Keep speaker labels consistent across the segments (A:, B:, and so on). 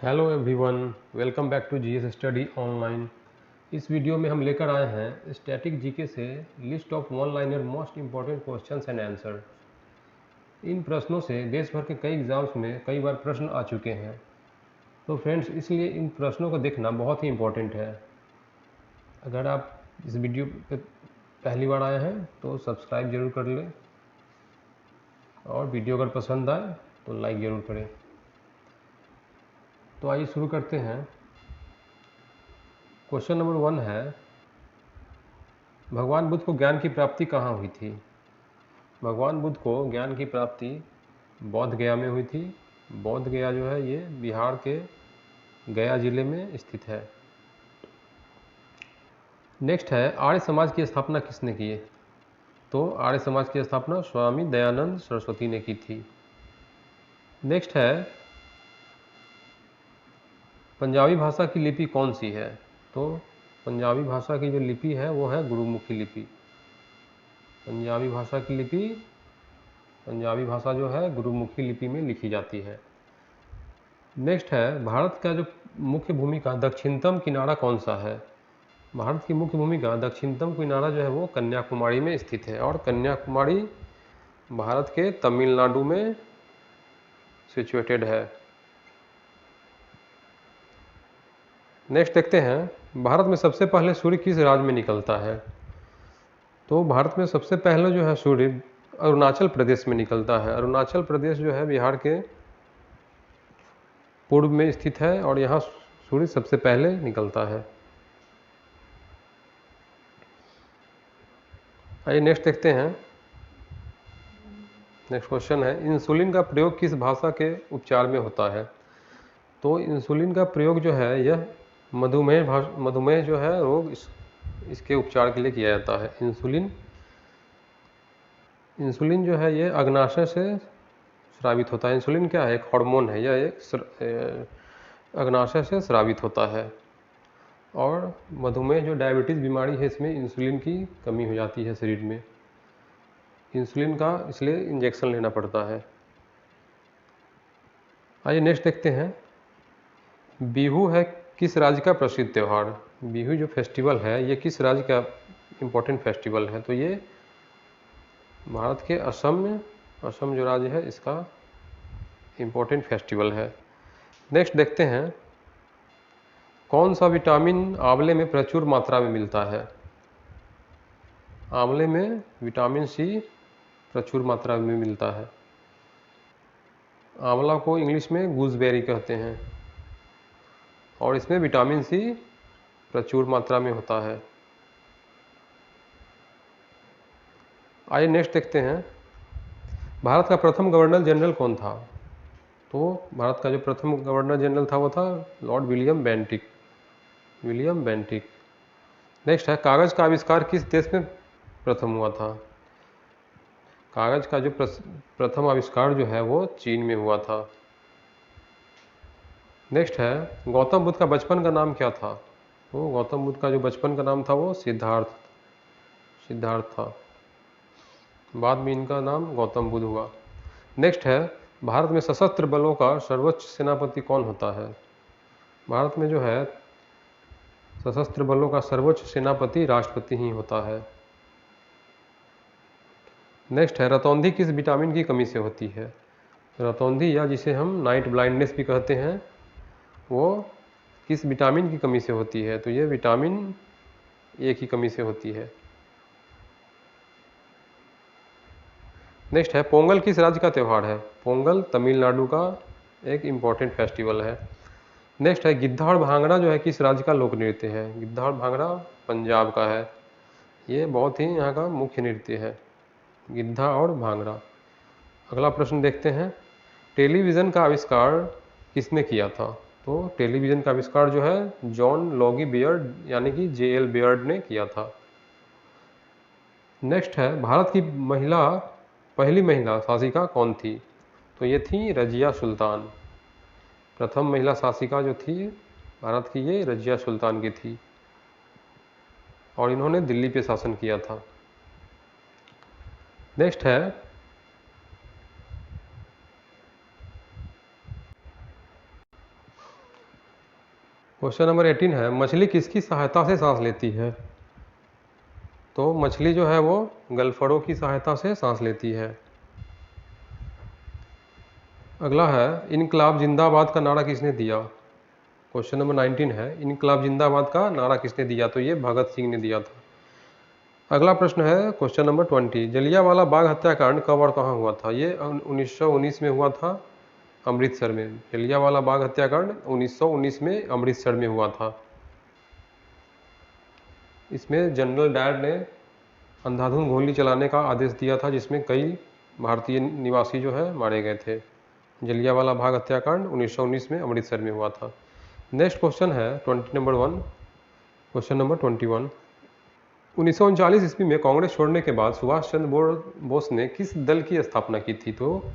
A: Hello everyone, welcome back to GS study online. इस video में हम लेकर आए हैं स्टैटिक जीके से list of one liner most important questions and answer. इन प्रश्नों से देश भर के कई एग्जाम्स में कई बार प्रश्न आ चुके हैं, तो फ्रेंड्स इसलिए इन प्रश्नों को देखना बहुत ही इम्पोर्टेंट है। अगर आप इस वीडियो पे पहली बार आए हैं तो सब्सक्राइब जरूर कर लें और वीडियो अगर पसंद आए तो लाइक ज़रूर करें। तो आइए शुरू करते हैं। क्वेश्चन नंबर 1 है, भगवान बुद्ध को ज्ञान की प्राप्ति कहाँ हुई थी? भगवान बुद्ध को ज्ञान की प्राप्ति बौद्ध गया में हुई थी। बौद्ध गया जो है ये बिहार के गया जिले में स्थित है। नेक्स्ट है, आर्य समाज की स्थापना किसने की? तो आर्य समाज की स्थापना स्वामी दयानंद सरस्वती ने की थी। नेक्स्ट है, पंजाबी भाषा की लिपि कौन सी है? तो पंजाबी भाषा की जो लिपि है वो है गुरुमुखी लिपि। पंजाबी भाषा की लिपि, पंजाबी भाषा जो है गुरुमुखी लिपि में लिखी जाती है। नेक्स्ट है, भारत का जो मुख्य भूमि का दक्षिणतम किनारा कौन सा है? भारत की मुख्य भूमि का दक्षिणतम किनारा जो है वो कन्याकुमारी में स्थित है, और कन्याकुमारी भारत के तमिलनाडु में सिचुएटेड है। नेक्स्ट देखते हैं, भारत में सबसे पहले सूर्य किस राज्य में निकलता है? तो भारत में सबसे पहले जो है सूर्य अरुणाचल प्रदेश में निकलता है। अरुणाचल प्रदेश जो है बिहार के पूर्व में स्थित है और यहाँ सूर्य सबसे पहले निकलता है। आइए नेक्स्ट देखते हैं। नेक्स्ट क्वेश्चन है, इंसुलिन का प्रयोग किस भाषा के उपचार में होता है? तो इंसुलिन का प्रयोग जो है यह मधुमेह जो है रोग इसके उपचार के लिए किया जाता है। इंसुलिन जो है ये अग्नाशय से स्रावित होता है। इंसुलिन क्या है? एक हार्मोन है, यह एक अग्नाशय से स्रावित होता है। और मधुमेह जो डायबिटीज़ बीमारी है इसमें इंसुलिन की कमी हो जाती है शरीर में, इंसुलिन का इसलिए इंजेक्शन लेना पड़ता है। आइए नेक्स्ट देखते हैं, बिहू है किस राज्य का प्रसिद्ध त्यौहार? बिहू जो फेस्टिवल है ये किस राज्य का इम्पोर्टेंट फेस्टिवल है? तो ये भारत के असम जो राज्य है इसका इम्पोर्टेंट फेस्टिवल है। नेक्स्ट देखते हैं, कौन सा विटामिन आंवले में प्रचुर मात्रा में मिलता है? आंवले में विटामिन सी प्रचुर मात्रा में मिलता है। आंवला को इंग्लिश में गूसबेरी कहते हैं और इसमें विटामिन सी प्रचुर मात्रा में होता है। आइए नेक्स्ट देखते हैं, भारत का प्रथम गवर्नर जनरल कौन था? तो भारत का जो प्रथम गवर्नर जनरल था वो था लॉर्ड विलियम बेंटिक। नेक्स्ट है, कागज़ का आविष्कार किस देश में प्रथम हुआ था? कागज़ का जो प्रथम आविष्कार जो है वो चीन में हुआ था। नेक्स्ट है, गौतम बुद्ध का बचपन का नाम क्या था? तो गौतम बुद्ध का जो बचपन का नाम था वो सिद्धार्थ था। बाद में इनका नाम गौतम बुद्ध हुआ। नेक्स्ट है, भारत में सशस्त्र बलों का सर्वोच्च सेनापति कौन होता है? भारत में जो है सशस्त्र बलों का सर्वोच्च सेनापति राष्ट्रपति ही होता है। नेक्स्ट है, रतौंधी किस विटामिन की कमी से होती है? रतौंधी या जिसे हम नाइट ब्लाइंडनेस भी कहते हैं वो किस विटामिन की कमी से होती है? तो ये विटामिन ए की कमी से होती है। नेक्स्ट है, पोंगल किस राज्य का त्यौहार है? पोंगल तमिलनाडु का एक इम्पॉर्टेंट फेस्टिवल है। नेक्स्ट है, गिद्धा और भांगड़ा जो है किस राज्य का लोक नृत्य है? गिद्धा और भांगड़ा पंजाब का है, ये बहुत ही यहाँ का मुख्य नृत्य है, गिद्धा और भांगड़ा। अगला प्रश्न देखते हैं, टेलीविज़न का आविष्कार किसने किया था? तो टेलीविज़न का आविष्कार जो है जॉन लॉगी बियर्ड यानी कि JL बियर्ड ने किया था। नेक्स्ट है, भारत की पहली महिला शासिका कौन थी? तो ये थी रजिया सुल्तान। प्रथम महिला शासिका जो थी भारत की ये रजिया सुल्तान की थी और इन्होंने दिल्ली पे शासन किया था। नेक्स्ट है, क्वेश्चन नंबर 18 है, मछली किसकी सहायता से सांस लेती है? तो मछली जो है वो गलफड़ों की सहायता से सांस लेती है। अगला है, इनकलाब जिंदाबाद का नारा किसने दिया? क्वेश्चन नंबर 19 है, इनकलाब जिंदाबाद का नारा किसने दिया? तो ये भगत सिंह ने दिया था। अगला प्रश्न है क्वेश्चन नंबर 20, जलियांवाला बाग हत्याकांड कब और कहाँ हुआ था? ये 1919 में हुआ था अमृतसर में। जलियांवाला बाग हत्याकांड 1919 में अमृतसर में हुआ था। इसमें जनरल डायर ने अंधाधुंध गोली चलाने का आदेश दिया था, जिसमें कई भारतीय निवासी जो है मारे गए थे। जलियांवाला बाग हत्याकांड 1919 में अमृतसर में हुआ था। नेक्स्ट क्वेश्चन है 20 नंबर 1, क्वेश्चन नंबर 21, 1939 ईस्वी में कांग्रेस छोड़ने के बाद सुभाष चंद्र बोस ने किस दल की स्थापना की थी? तो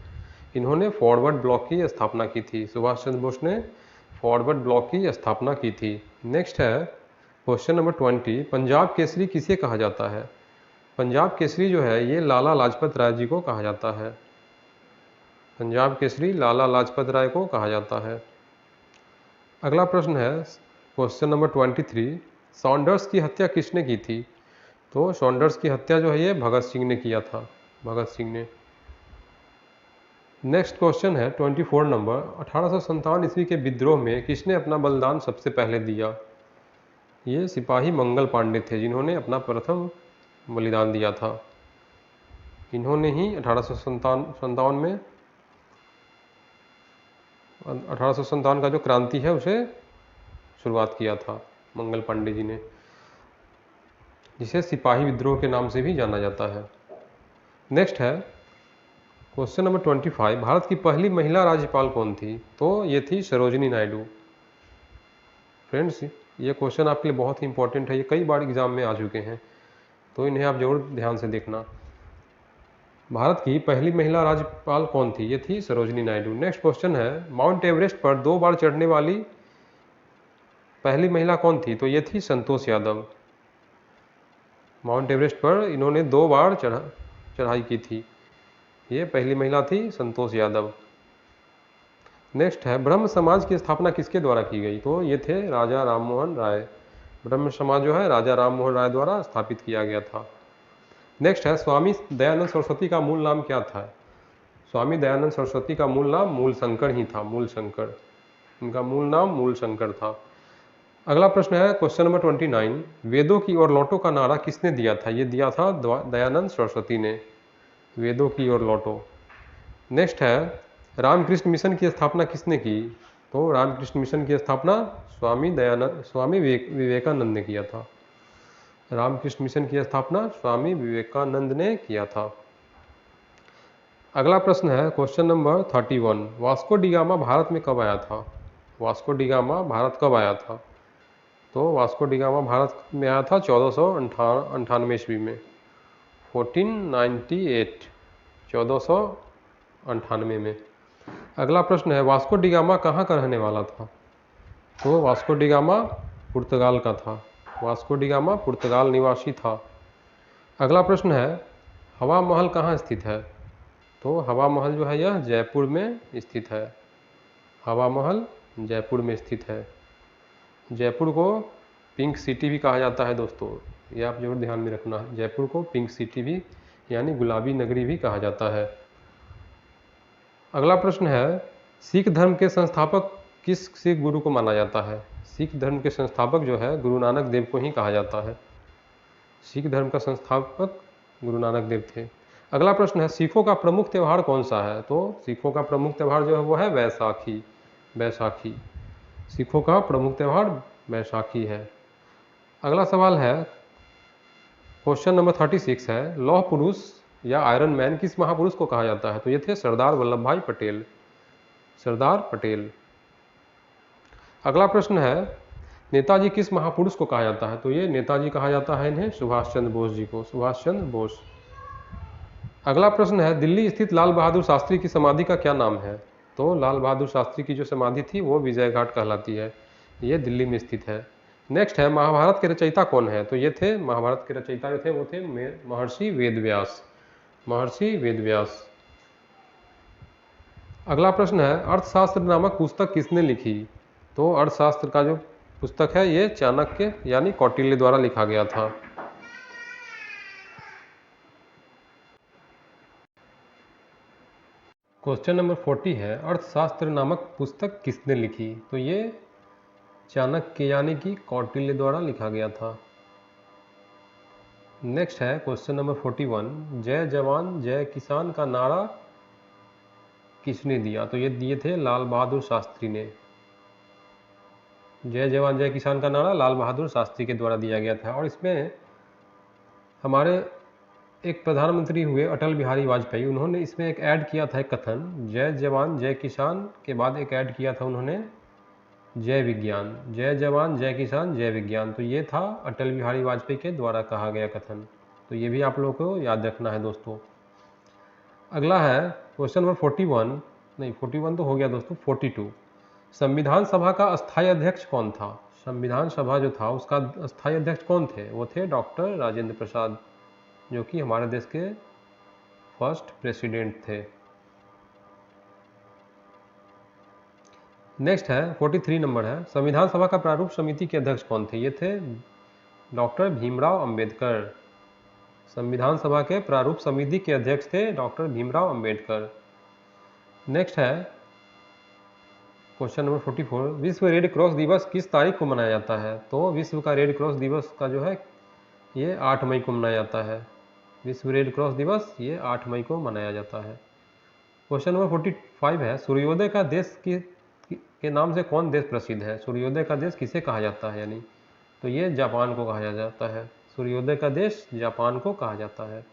A: इन्होंने फॉरवर्ड ब्लॉक की स्थापना की थी। सुभाष चंद्र बोस ने फॉरवर्ड ब्लॉक की स्थापना की थी। नेक्स्ट है क्वेश्चन नंबर 20, पंजाब केसरी किसे कहा जाता है? पंजाब केसरी जो है ये लाला लाजपत राय जी को कहा जाता है। पंजाब केसरी लाला लाजपत राय को कहा जाता है। अगला प्रश्न है क्वेश्चन नंबर 23, सॉन्डर्स की हत्या किसने की थी? तो सॉन्डर्स की हत्या जो है ये भगत सिंह ने किया था, भगत सिंह ने। नेक्स्ट क्वेश्चन है 24 नंबर, 1857 ईस्वी के विद्रोह में किसने अपना बलिदान सबसे पहले दिया? ये सिपाही मंगल पांडे थे, जिन्होंने अपना प्रथम बलिदान दिया था। इन्होंने ही 1857 का जो क्रांति है उसे शुरुआत किया था मंगल पांडे जी ने, जिसे सिपाही विद्रोह के नाम से भी जाना जाता है। नेक्स्ट है क्वेश्चन नंबर 25, भारत की पहली महिला राज्यपाल कौन थी? तो ये थी सरोजिनी नायडू। फ्रेंड्स, ये क्वेश्चन आपके लिए बहुत ही इंपॉर्टेंट है, ये कई बार एग्जाम में आ चुके हैं, तो इन्हें आप जरूर ध्यान से देखना। भारत की पहली महिला राज्यपाल कौन थी? ये थी सरोजिनी नायडू। नेक्स्ट क्वेश्चन है, माउंट एवरेस्ट पर 2 बार चढ़ने वाली पहली महिला कौन थी? तो ये थी संतोष यादव। माउंट एवरेस्ट पर इन्होंने 2 बार चढ़ाई की थी, ये पहली महिला थी संतोष यादव। नेक्स्ट है, ब्रह्म समाज की स्थापना किसके द्वारा की गई? तो ये थे राजा राममोहन राय। ब्रह्म समाज जो है राजा राममोहन राय द्वारा स्थापित किया गया था। नेक्स्ट है, स्वामी दयानंद सरस्वती का मूल नाम क्या था? स्वामी दयानंद सरस्वती का मूल नाम मूलशंकर ही था, मूलशंकर। इनका मूल नाम मूलशंकर था। अगला प्रश्न है क्वेश्चन नंबर 29, वेदों की ओर लौटो का नारा किसने दिया था? ये दिया था दयानंद सरस्वती ने, वेदों की ओर लौटो। नेक्स्ट है, रामकृष्ण मिशन की स्थापना किसने की? तो रामकृष्ण मिशन की स्थापना स्वामी विवेकानंद ने किया था। रामकृष्ण मिशन की स्थापना स्वामी विवेकानंद ने किया था। अगला प्रश्न है question number 31, Vasco D gamma Bharat में कब आया था? वास्को डी गामा भारत कब आया था? तो वास्को डी गामा भारत में आया था 1498 ईस्वी में, 1498, 1498 में। अगला प्रश्न है, वास्को डी गामा कहाँ का रहने वाला था? तो वास्को डी गामा पुर्तगाल का था। वास्को डी गामा पुर्तगाल निवासी था। अगला प्रश्न है, हवा महल कहाँ स्थित है? तो हवा महल जो है यह जयपुर में स्थित है। हवा महल जयपुर में स्थित है। जयपुर को पिंक सिटी भी कहा जाता है दोस्तों, ये आप जरूर ध्यान में रखना। जयपुर को पिंक सिटी भी यानी गुलाबी नगरी भी कहा जाता है। अगला प्रश्न है, सिख धर्म के संस्थापक किस सिख गुरु को माना जाता है? सिख धर्म के संस्थापक जो है गुरु नानक देव को ही कहा जाता है। सिख धर्म का संस्थापक गुरु नानक देव थे। अगला प्रश्न है, सिखों का प्रमुख त्यौहार कौन सा है? तो सिखों का प्रमुख त्यौहार जो है वो है वैसाखी। वैसाखी सिखों का प्रमुख त्यौहार वैसाखी है। अगला सवाल है क्वेश्चन नंबर 36 है, लौह पुरुष या आयरन मैन किस महापुरुष को कहा जाता है? तो ये थे सरदार वल्लभ भाई पटेल। सरदार पटेल। अगला प्रश्न है, नेताजी किस महापुरुष को कहा जाता है? तो ये नेताजी कहा जाता है इन्हें सुभाष चंद्र बोस जी को, सुभाष चंद्र बोस। अगला प्रश्न है, दिल्ली स्थित लाल बहादुर शास्त्री की समाधि का क्या नाम है? तो लाल बहादुर शास्त्री की जो समाधि थी वो विजय घाट कहलाती है, ये दिल्ली में स्थित है। नेक्स्ट है, महाभारत के रचयिता कौन है? तो ये थे महाभारत के रचयिता जो थे वो थे महर्षि वेदव्यास। महर्षि वेदव्यास। अगला प्रश्न है, अर्थशास्त्र नामक पुस्तक किसने लिखी? तो अर्थशास्त्र का जो पुस्तक है ये चाणक्य यानी कौटिल्य द्वारा लिखा गया था। क्वेश्चन नंबर 40 है, अर्थशास्त्र नामक पुस्तक किसने लिखी? तो ये चाणक्य यानी कि कौटिल्य द्वारा लिखा गया था। नेक्स्ट है क्वेश्चन नंबर 41, जय जवान जय किसान का नारा किसने दिया? तो ये दिए थे लाल बहादुर शास्त्री ने। जय जवान जय किसान का नारा लाल बहादुर शास्त्री के द्वारा दिया गया था। और इसमें हमारे एक प्रधानमंत्री हुए अटल बिहारी वाजपेयी, उन्होंने इसमें एक ऐड किया था एक कथन, जय जवान जय किसान के बाद एक ऐड किया था उन्होंने जय विज्ञान, जय जवान जय किसान जय विज्ञान। तो ये था अटल बिहारी वाजपेयी के द्वारा कहा गया कथन। तो ये भी आप लोगों को याद रखना है दोस्तों। अगला है क्वेश्चन नंबर 41, नहीं 41 तो हो गया दोस्तों, 42, संविधान सभा का अस्थायी अध्यक्ष कौन था? संविधान सभा जो था उसका अस्थायी अध्यक्ष कौन थे? वो थे डॉक्टर राजेंद्र प्रसाद, जो कि हमारे देश के फर्स्ट प्रेसिडेंट थे। नेक्स्ट है 43 नंबर है, संविधान सभा का प्रारूप समिति के अध्यक्ष कौन थे? ये थे डॉक्टर भीमराव अंबेडकर। संविधान सभा के प्रारूप समिति के अध्यक्ष थे डॉक्टर भीमराव अंबेडकर। नेक्स्ट है क्वेश्चन नंबर 44, विश्व रेड क्रॉस दिवस किस तारीख को मनाया जाता है? तो विश्व का रेड क्रॉस दिवस का जो है ये 8 मई को मनाया जाता है। विश्व रेड क्रॉस दिवस ये 8 मई को मनाया जाता है। क्वेश्चन नंबर 45 है, सूर्योदय का देश के नाम से कौन देश प्रसिद्ध है? सूर्योदय का देश किसे कहा जाता है? यानी तो ये जापान को कहा जाता है। सूर्योदय का देश जापान को कहा जाता है।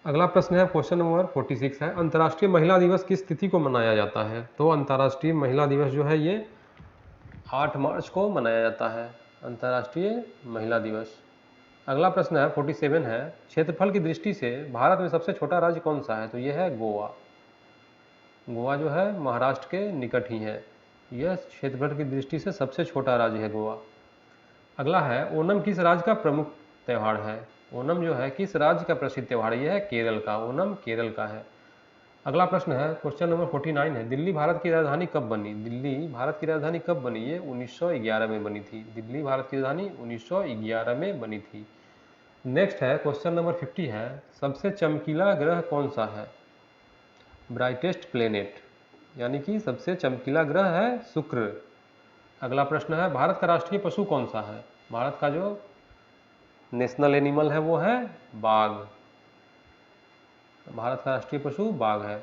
A: अगला प्रश्न है क्वेश्चन नंबर 46 है, अंतर्राष्ट्रीय महिला दिवस किस तिथि को मनाया जाता है? तो अंतर्राष्ट्रीय महिला दिवस जो है ये 8 मार्च को मनाया जाता है, अंतर्राष्ट्रीय महिला दिवस। अगला प्रश्न है 47 है, क्षेत्रफल की दृष्टि से भारत में सबसे छोटा राज्य कौन सा है? तो यह है गोवा। गोवा जो है महाराष्ट्र के निकट ही है, यह क्षेत्रफल की दृष्टि से सबसे छोटा राज्य है गोवा। अगला है, ओणम किस राज्य का प्रमुख त्यौहार है? ओणम जो है किस राज्य का प्रसिद्ध त्यौहार है? यह है केरल का, ओणम केरल का है। अगला प्रश्न है क्वेश्चन नंबर 49 है, दिल्ली भारत की राजधानी कब बनी? दिल्ली भारत की राजधानी कब बनी? ये 1911 में बनी थी। दिल्ली भारत की राजधानी 1911 में बनी थी। नेक्स्ट है क्वेश्चन नंबर 50 है, सबसे चमकीला ग्रह कौन सा है? ब्राइटेस्ट प्लेनेट, यानी कि सबसे चमकीला ग्रह है शुक्र। अगला प्रश्न है, भारत का राष्ट्रीय पशु कौन सा है? भारत का जो नेशनल एनिमल है वो है बाघ। भारत का राष्ट्रीय पशु बाघ है।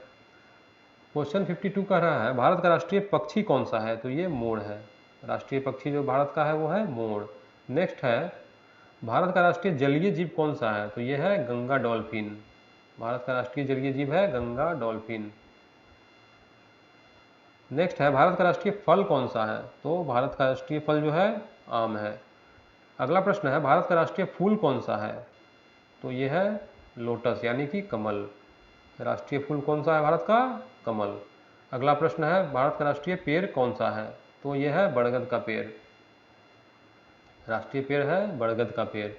A: क्वेश्चन 52 कह रहा है, भारत का राष्ट्रीय पक्षी कौन सा है? तो ये मोर है। राष्ट्रीय पक्षी जो भारत का है वो है मोर। नेक्स्ट है, भारत का राष्ट्रीय जलीय जीव कौन सा है? तो ये है गंगा डॉल्फिन। भारत का राष्ट्रीय जलीय जीव है गंगा डॉल्फिन। नेक्स्ट है, भारत का राष्ट्रीय फल कौन सा है? तो भारत का राष्ट्रीय फल जो है आम है। अगला प्रश्न है, भारत का राष्ट्रीय फूल कौन सा है? तो यह है लोटस, यानी कि कमल। राष्ट्रीय फूल कौन सा है भारत का? कमल। अगला प्रश्न है, भारत का राष्ट्रीय पेड़ कौन सा है? तो यह है बरगद का पेड़। राष्ट्रीय पेड़ है बरगद का पेड़।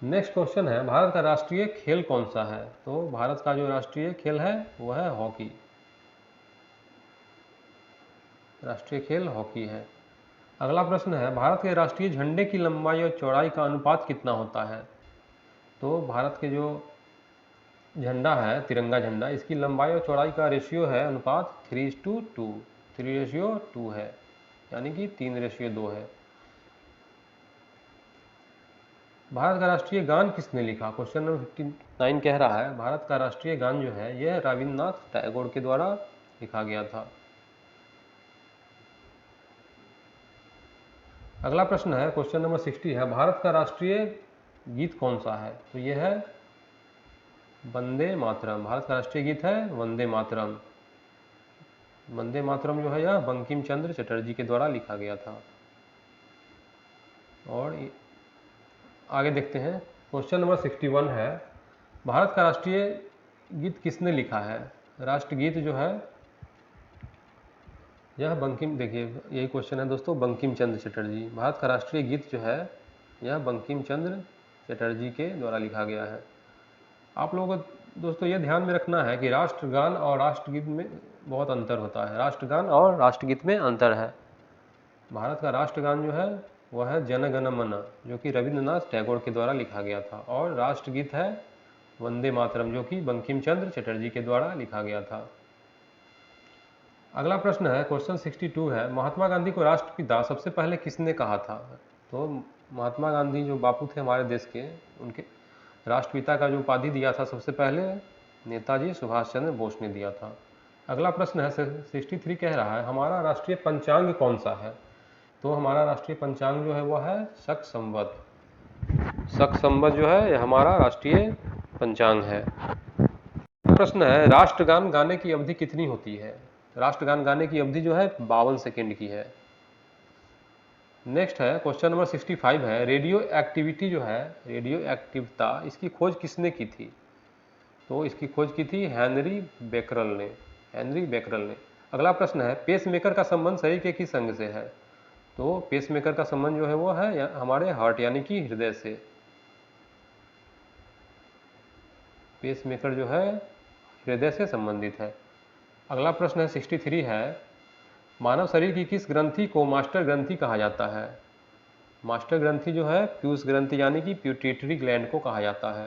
A: नेक्स्ट क्वेश्चन है, भारत का राष्ट्रीय खेल कौन सा है? तो भारत का जो राष्ट्रीय खेल है वह है हॉकी। राष्ट्रीय खेल हॉकी है। अगला प्रश्न है, भारत के राष्ट्रीय झंडे की लंबाई और चौड़ाई का अनुपात कितना होता है? तो भारत के जो झंडा है तिरंगा झंडा, इसकी लंबाई और चौड़ाई का रेशियो है अनुपात 3:2, 3:2 है, यानी कि 3:2 है। भारत का राष्ट्रीय गान किसने लिखा? क्वेश्चन नंबर 59 कह रहा है, भारत का राष्ट्रीय गान जो है यह रविन्द्रनाथ टैगोर के द्वारा लिखा गया था। अगला प्रश्न है क्वेश्चन नंबर 60 है, भारत का राष्ट्रीय गीत कौन सा है? तो यह है वंदे मातरम। भारत का राष्ट्रीय गीत है वंदे मातरम। वंदे मातरम जो है यह बंकिम चंद्र चटर्जी के द्वारा लिखा गया था। और आगे देखते हैं, क्वेश्चन नंबर 61 है, भारत का राष्ट्रीय गीत किसने लिखा है? राष्ट्रगीत जो है यह बंकिम, देखिए यही क्वेश्चन है दोस्तों, बंकिम चंद्र चटर्जी। भारत का राष्ट्रीय गीत जो है यह बंकिम चंद्र चटर्जी के द्वारा लिखा गया है। आप लोगों को दोस्तों ये ध्यान में रखना है कि राष्ट्रगान और राष्ट्रगीत में बहुत अंतर होता है। राष्ट्रगान और राष्ट्रगीत में अंतर है। भारत का राष्ट्रगान जो है वह है जन गण मन, जो कि रविंद्रनाथ टैगोर के द्वारा लिखा गया था। और राष्ट्रगीत है वंदे मातरम, जो कि बंकिम चंद्र चटर्जी के द्वारा लिखा गया था। अगला प्रश्न है क्वेश्चन 62 है, महात्मा गांधी को राष्ट्रपिता सबसे पहले किसने कहा था? तो महात्मा गांधी जो बापू थे हमारे देश के, उनके राष्ट्रपिता का जो उपाधि दिया था सबसे पहले नेताजी सुभाष चंद्र बोस ने दिया था। अगला प्रश्न है 63 कह रहा है, हमारा राष्ट्रीय पंचांग कौन सा है? तो हमारा राष्ट्रीय पंचांग जो है वह है शक संवत। शक संवत जो है यह हमारा राष्ट्रीय पंचांग है। प्रश्न है राष्ट्रगान गाने की अवधि कितनी होती है? राष्ट्रगान गाने की अवधि जो है 52 सेकेंड की है। नेक्स्ट है क्वेश्चन नंबर 65 है, रेडियो एक्टिविटी जो है, रेडियो एक्टिवता, इसकी खोज किसने की थी? तो इसकी खोज की थी हेनरी बेकरल ने, हेनरी बेकरल ने। अगला प्रश्न है पेसमेकर का संबंध शरीर के किस अंग से है? तो पेसमेकर का संबंध जो है वो है हमारे हार्ट यानी कि हृदय से। पेसमेकर जो है हृदय से संबंधित है। अगला प्रश्न है 63 है, मानव शरीर की किस ग्रंथि को मास्टर ग्रंथि कहा जाता है? मास्टर ग्रंथि जो है पीयूष ग्रंथि यानी कि प्यूटिटरी ग्लैंड को कहा जाता है।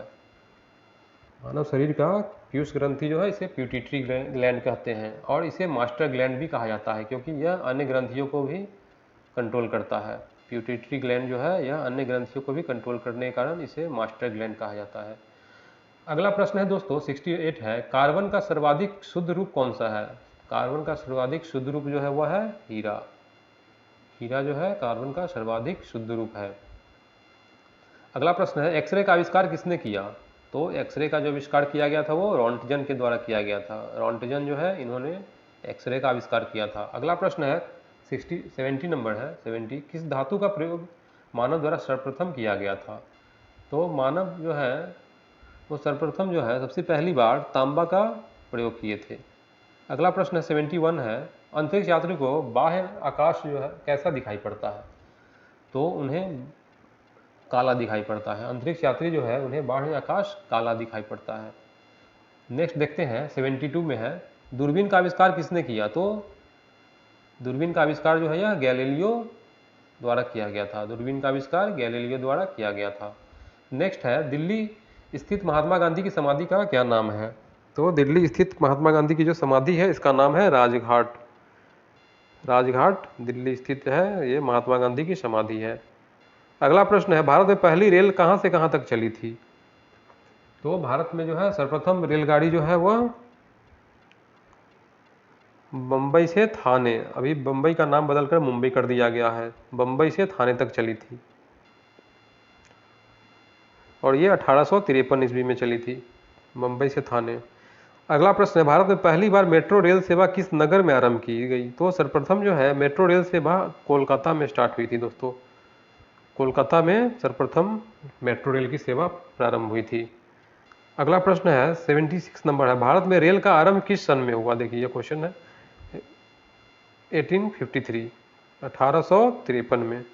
A: मानव शरीर का पीयूष ग्रंथि जो है इसे प्यूटिटरी ग्लैंड कहते हैं और इसे मास्टर ग्लैंड भी कहा जाता है क्योंकि यह अन्य ग्रंथियों को भी कंट्रोल करता है। प्यूटिटरी ग्लैंड जो है यह अन्य ग्रंथियों को भी कंट्रोल करने के कारण इसे मास्टर ग्लैंड कहा जाता है। अगला प्रश्न है दोस्तों 68 है, कार्बन का सर्वाधिक शुद्ध रूप कौन सा है? कार्बन का सर्वाधिक शुद्ध रूप जो है वह है हीरा। हीरा जो है कार्बन का सर्वाधिक शुद्ध रूप है। अगला प्रश्न है एक्सरे का आविष्कार किसने किया? तो एक्सरे का जो आविष्कार किया गया था वो रॉन्टजन के द्वारा किया गया था। रॉन्टजन जो है इन्होंने एक्सरे का आविष्कार किया था। अगला प्रश्न है 70 नंबर है 70, किस धातु का प्रयोग मानव द्वारा सर्वप्रथम किया गया था? तो मानव जो है वो सर्वप्रथम जो है सबसे पहली बार तांबा का प्रयोग किए थे। अगला प्रश्न है 71 है, अंतरिक्ष यात्री को बाह्य आकाश जो है कैसा दिखाई पड़ता है? तो उन्हें काला दिखाई पड़ता है। अंतरिक्ष यात्री जो है उन्हें बाह्य आकाश काला दिखाई पड़ता है। नेक्स्ट देखते हैं 72 में है, दूरबीन का आविष्कार किसने किया? तो दूरबीन का आविष्कार जो है यह गैलीलियो द्वारा किया गया था। दूरबीन का आविष्कार गैलीलियो द्वारा किया गया था। नेक्स्ट है दिल्ली स्थित महात्मा गांधी की समाधि का क्या नाम है? तो दिल्ली स्थित महात्मा गांधी की जो समाधि है इसका नाम है राजघाट। राजघाट दिल्ली स्थित है, ये महात्मा गांधी की समाधि है। अगला प्रश्न है भारत में पहली रेल कहां से कहां तक चली थी? तो भारत में जो है सर्वप्रथम रेलगाड़ी जो है वह बम्बई से थाने, अभी बम्बई का नाम बदलकर मुंबई कर दिया गया है, बम्बई से थाने तक चली थी और ये 1853 ईस्वी में चली थी, मुंबई से थाने। अगला प्रश्न है भारत में पहली बार मेट्रो रेल सेवा किस नगर में आरंभ की गई? तो सर्वप्रथम जो है मेट्रो रेल सेवा कोलकाता में स्टार्ट हुई थी दोस्तों। कोलकाता में सर्वप्रथम मेट्रो रेल की सेवा प्रारंभ हुई थी। अगला प्रश्न है 76 नंबर है, भारत में रेल का आरंभ किस सन में हुआ? देखिए ये क्वेश्चन है 1853, 1853 में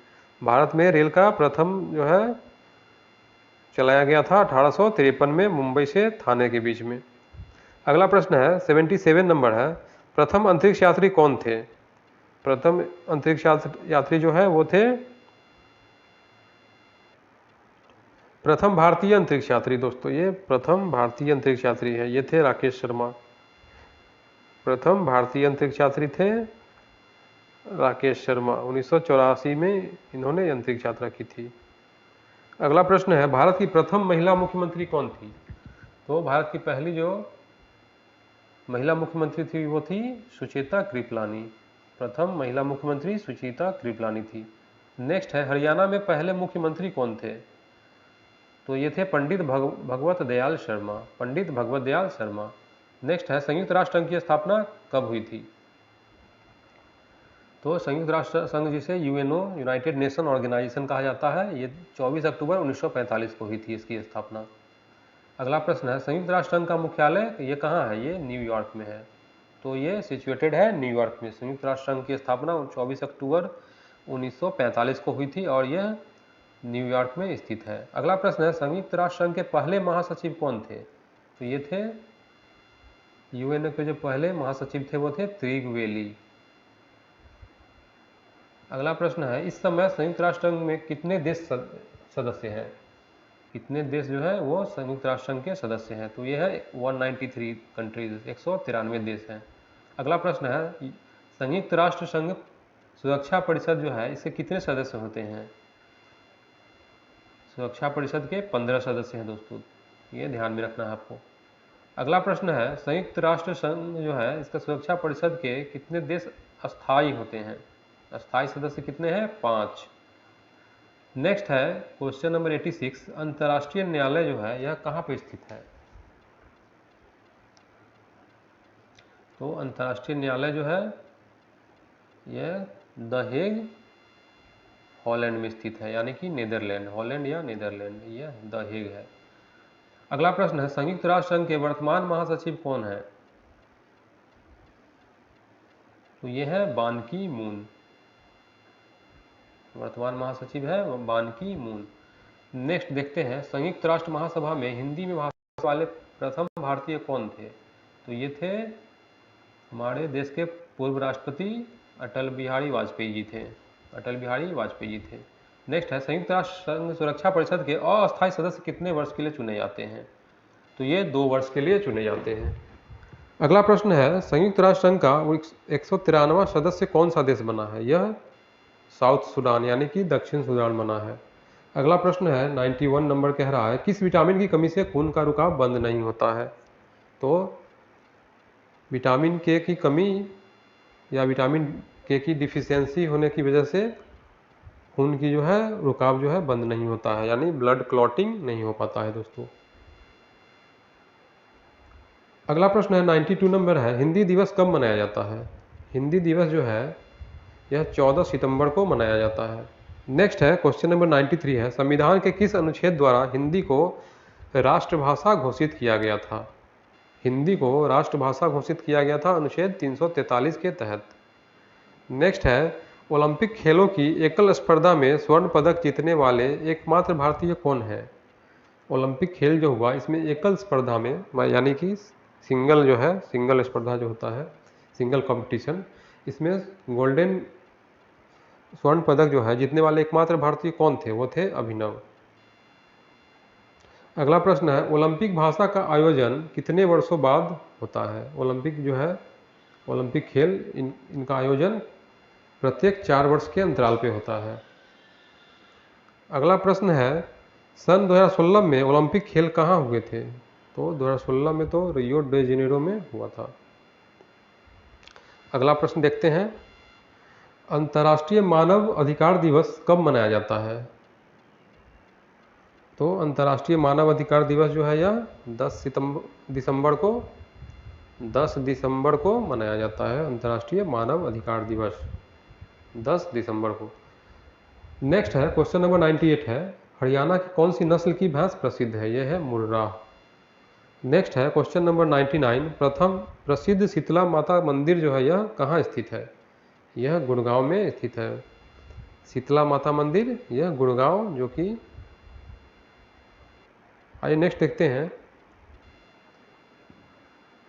A: भारत में रेल का प्रथम जो है चलाया गया था 1853 में मुंबई से थाने के बीच में। अगला प्रश्न है 77 नंबर है, प्रथम अंतरिक्ष यात्री कौन थे? प्रथम अंतरिक्ष यात्री जो है वो थे प्रथम भारतीय अंतरिक्ष यात्री दोस्तों, ये प्रथम भारतीय अंतरिक्ष यात्री है, ये थे राकेश शर्मा। प्रथम भारतीय अंतरिक्ष यात्री थे राकेश शर्मा, 1984 में इन्होंने अंतरिक्ष यात्रा की थी। अगला प्रश्न है भारत की प्रथम महिला मुख्यमंत्री कौन थी? तो भारत की पहली जो महिला मुख्यमंत्री थी वो थी सुचेता कृपलानी। प्रथम महिला मुख्यमंत्री सुचेता कृपलानी थी। नेक्स्ट है हरियाणा में पहले मुख्यमंत्री कौन थे? तो ये थे पंडित भगवत दयाल शर्मा, पंडित भगवत दयाल शर्मा। नेक्स्ट है संयुक्त राष्ट्र संघ की स्थापना कब हुई थी? तो संयुक्त राष्ट्र संघ जिसे यूएनओ यूनाइटेड नेशन ऑर्गेनाइजेशन कहा जाता है, ये 24 अक्टूबर 1945 को हुई थी इसकी स्थापना। अगला प्रश्न है संयुक्त राष्ट्र संघ का मुख्यालय ये कहाँ है? ये न्यूयॉर्क में है। तो ये सिचुएटेड है न्यूयॉर्क में। संयुक्त राष्ट्र संघ की स्थापना 24 अक्टूबर 1945 को हुई थी और यह न्यूयॉर्क में स्थित है। अगला प्रश्न है संयुक्त राष्ट्र संघ के पहले महासचिव कौन थे? तो ये थे यूएनओ के जो पहले महासचिव थे वो थे त्रिगवेली। अगला प्रश्न है, इस समय संयुक्त राष्ट्र संघ में कितने देश सदस्य हैं? कितने देश जो है वो संयुक्त राष्ट्र संघ के सदस्य हैं? तो ये है 193 कंट्रीज, 193 देश हैं। अगला प्रश्न है, संयुक्त राष्ट्र संघ सुरक्षा परिषद जो है इसके कितने सदस्य होते हैं? सुरक्षा परिषद के 15 सदस्य हैं दोस्तों, ये ध्यान में रखना है आपको। अगला प्रश्न है, संयुक्त राष्ट्र संघ जो है इसका सुरक्षा परिषद के कितने देश अस्थायी होते हैं? अस्थायी सदस्य कितने हैं? 5। नेक्स्ट है क्वेश्चन नंबर 86, अंतर्राष्ट्रीय न्यायालय जो है यह कहाँ पर स्थित है? तो अंतर्राष्ट्रीय न्यायालय जो है यह द हेग हॉलैंड में स्थित है, यानी कि नीदरलैंड, हॉलैंड या नीदरलैंड, यह द हेग है। अगला प्रश्न है, संयुक्त राष्ट्र संघ के वर्तमान महासचिव कौन है? तो यह है बान की मून, वर्तमान महासचिव है बान की मून। नेक्स्ट देखते हैं, संयुक्त राष्ट्र महासभा में हिंदी में भाषण वाले प्रथम भारतीय कौन थे? तो ये थे हमारे देश के पूर्व राष्ट्रपति अटल बिहारी वाजपेयी जी थे, अटल बिहारी वाजपेयी जी थे। नेक्स्ट है, संयुक्त राष्ट्र संघ सुरक्षा परिषद के अस्थायी सदस्य कितने वर्ष के लिए चुने जाते हैं? तो ये 2 वर्ष के लिए चुने जाते हैं। अगला प्रश्न है, संयुक्त राष्ट्र संघ का 193वां सदस्य कौन सा देश बना है? यह साउथ सूडान यानी कि दक्षिण सूडान बना है। अगला प्रश्न है 91 नंबर कह रहा है, किस विटामिन की कमी से खून का रुकाव बंद नहीं होता है? तो विटामिन के की कमी या विटामिन के की डिफिशियंसी होने की वजह से खून की जो है रुकाव जो है बंद नहीं होता है, यानी ब्लड क्लॉटिंग नहीं हो पाता है दोस्तों। अगला प्रश्न है 92 नंबर है, हिंदी दिवस कब मनाया जाता है? हिंदी दिवस जो है यह 14 सितंबर को मनाया जाता है। नेक्स्ट है क्वेश्चन नंबर 93 है, संविधान के किस अनुच्छेद द्वारा हिंदी को राष्ट्रभाषा घोषित किया गया था? हिंदी को राष्ट्रभाषा घोषित किया गया था अनुच्छेद 343 के तहत। नेक्स्ट है, ओलंपिक खेलों की एकल स्पर्धा में स्वर्ण पदक जीतने वाले एकमात्र भारतीय कौन है? ओलंपिक खेल जो हुआ इसमें एकल स्पर्धा में, यानी कि सिंगल जो है, सिंगल स्पर्धा जो होता है, सिंगल कंपटीशन, इसमें गोल्डन स्वर्ण पदक जो है जीतने वाले एकमात्र भारतीय कौन थे? वो थे अभिनव। अगला प्रश्न है, ओलंपिक भाषा का आयोजन कितने वर्षों बाद होता है? ओलंपिक जो है, ओलंपिक खेल इनका आयोजन प्रत्येक 4 वर्ष के अंतराल पे होता है। अगला प्रश्न है, सन 2016 में ओलंपिक खेल कहाँ हुए थे? तो 2016 में तो रियो डे जेनेरो में हुआ था। अगला प्रश्न देखते हैं, अंतर्राष्ट्रीय मानव अधिकार दिवस कब मनाया जाता है? तो अंतर्राष्ट्रीय मानव अधिकार दिवस जो है यह 10 दिसंबर को मनाया जाता है। अंतर्राष्ट्रीय मानव अधिकार दिवस 10 दिसंबर को। नेक्स्ट है क्वेश्चन नंबर 98 है, हरियाणा की कौन सी नस्ल की भैंस प्रसिद्ध है? यह है मुर्रा। नेक्स्ट है क्वेश्चन नंबर 99, प्रथम प्रसिद्ध शीतला माता मंदिर जो है यह कहाँ स्थित है? यह गुड़गांव में स्थित है। शीतला माता मंदिर यह गुड़गांव जो कि। आइए नेक्स्ट देखते हैं,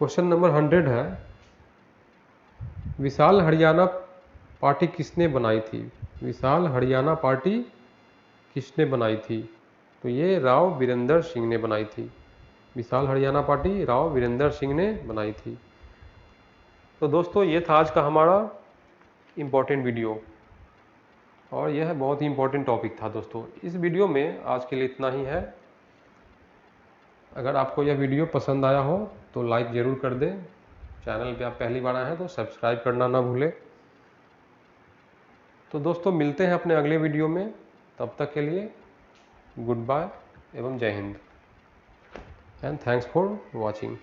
A: क्वेश्चन नंबर 100 है, विशाल हरियाणा पार्टी किसने बनाई थी? विशाल हरियाणा पार्टी किसने बनाई थी? तो ये राव वीरेंद्र सिंह ने बनाई थी। विशाल हरियाणा पार्टी राव वीरेंद्र सिंह ने बनाई थी। तो दोस्तों ये था आज का हमारा इम्पोर्टेंट वीडियो, और यह बहुत ही इम्पोर्टेंट टॉपिक था दोस्तों। इस वीडियो में आज के लिए इतना ही है। अगर आपको यह वीडियो पसंद आया हो तो लाइक ज़रूर कर दें। चैनल पे आप पहली बार आए हैं तो सब्सक्राइब करना ना भूलें। तो दोस्तों मिलते हैं अपने अगले वीडियो में, तब तक के लिए गुड बाय एवं जय Hind and thanks for watching.